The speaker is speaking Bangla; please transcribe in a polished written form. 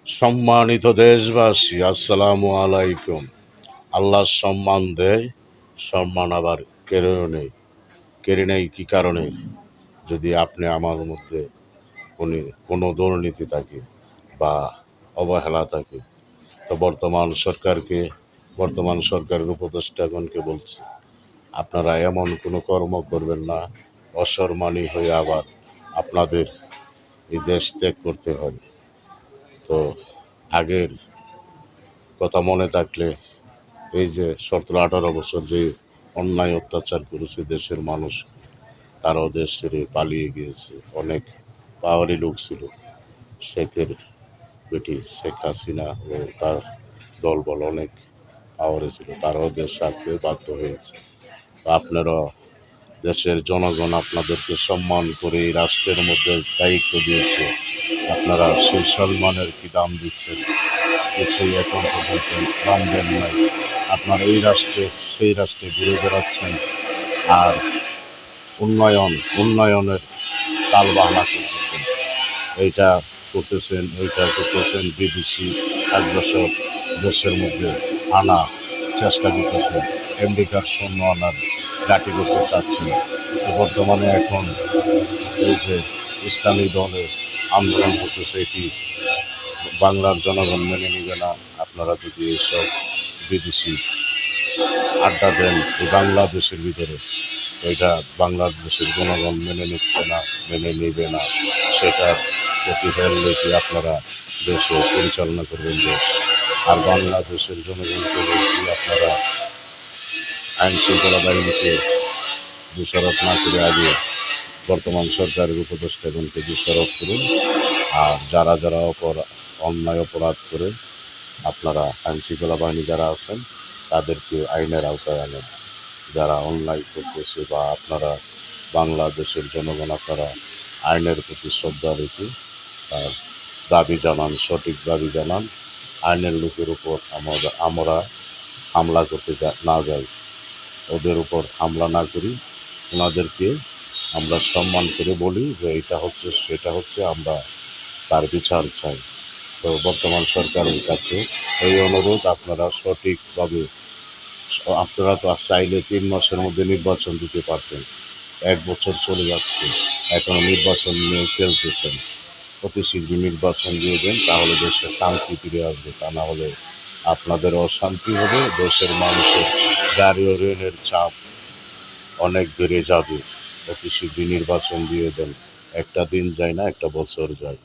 সম্মানিত দেশবাসী, আসসালামু আলাইকুম। আল্লাহ সম্মান দেয়, সম্মান আবার কেড়েও নেই। কেড়ে নেই কি কারণে? যদি আপনি আমার মধ্যে কোনো দুর্নীতি থাকে বা অবহেলা থাকে, তো বর্তমান সরকারের উপদেষ্টাগণকে বলছি, আপনারা এমন কোনো কর্ম করবেন না অসম্মানী হয়ে আবার আপনাদের এই দেশ ত্যাগ করতে হয়। তো আগের কথা মনে থাকলে, এই যে 17-18 বছর যে অন্যায় অত্যাচার করেছে দেশের মানুষ, তারাও দেশ ছেড়ে পালিয়ে গিয়েছে। অনেক পাওয়ারি লোক ছিল, শেখের বেটি শেখ হাসিনা ও তার দলবল অনেক পাওয়ারে ছিল, তারাও দেশ ছাড়তে বাধ্য হয়েছে। তো আপনারা, দেশের জনগণ আপনাদেরকে সম্মান করে এই রাষ্ট্রের মধ্যে দায়িত্ব দিয়েছে, আপনারা সেই সম্মানের কি দাম দিচ্ছেন? কিছুই এখন পর্যন্ত দাম দেন নাই। আপনারা এই রাষ্ট্রে সেই রাষ্ট্রে ঘুরে বেড়াচ্ছেন আর উন্নয়নের তালবাহানা করতেছেন। এইটা করতেছেন, বিদেশি বছর দেশের মধ্যে আনা চেষ্টা করতেছেন, আমেরিকার সৈন্য আনার ঘাঁটি করতে চাচ্ছেন। তো বর্তমানে এখন এই যে ইসলামী দলের আন্দোলন করতেছে, এটি বাংলার জনগণ মেনে নিবে না। আপনারা যদি এইসব বিদেশি আড্ডা দেন এই বাংলাদেশের ভিতরে, এটা বাংলাদেশের জনগণ মেনে নিচ্ছে না, মেনে নিবে না। সেটার প্রতি হেললে কি আপনারা দেশে পরিচালনা করবেন দেশ? আর বাংলাদেশের জনগণকে বলছি, আপনারা আইন শৃঙ্খলা বাহিনীকে দোষারোপ না করে আগে বর্তমান সরকারের উপদেষ্টাগণকে দোষারোপ করুন। আর যারা যারা অন্যায় অপরাধ করে, আপনারা আইন শৃঙ্খলা বাহিনী যারা আছেন তাদেরকে আইনের আওতায় আনেন। যারা অন্যায় করতেছে বা আপনারা বাংলাদেশের জনগণ, আপনারা আইনের প্রতি শ্রদ্ধা রেখে তার দাবি জানান, সঠিক দাবি জানান। আইনের লোকের উপর আমরা হামলা করতে না যাই, ওদের উপর হামলা না করি, ওনাদেরকে আমরা সম্মান করে বলি যে এটা হচ্ছে সেটা হচ্ছে, আমরা তার বিচার চাই। তো বর্তমান সরকারের কাছে এই অনুরোধ, আপনারা সঠিকভাবে, আপনারা তো চাইলে 3 মাসের মধ্যে নির্বাচন দিতে পারতেন। 1 বছর চলে যাচ্ছে, এখনো নির্বাচন নিয়ে খেলতেছেন। অতি শীঘ্রই নির্বাচন দিয়ে দেন, তাহলে দেশে শান্তি ফিরে আসবে। তা না হলে আপনাদের অশান্তি হবে, দেশের মানুষের গাড়ি ও রেলের চাপ অনেক বেড়ে যাবে। অতি শীঘ্রই নির্বাচন দিয়ে দেন। একটা দিন যায় না, একটা বছর যায়।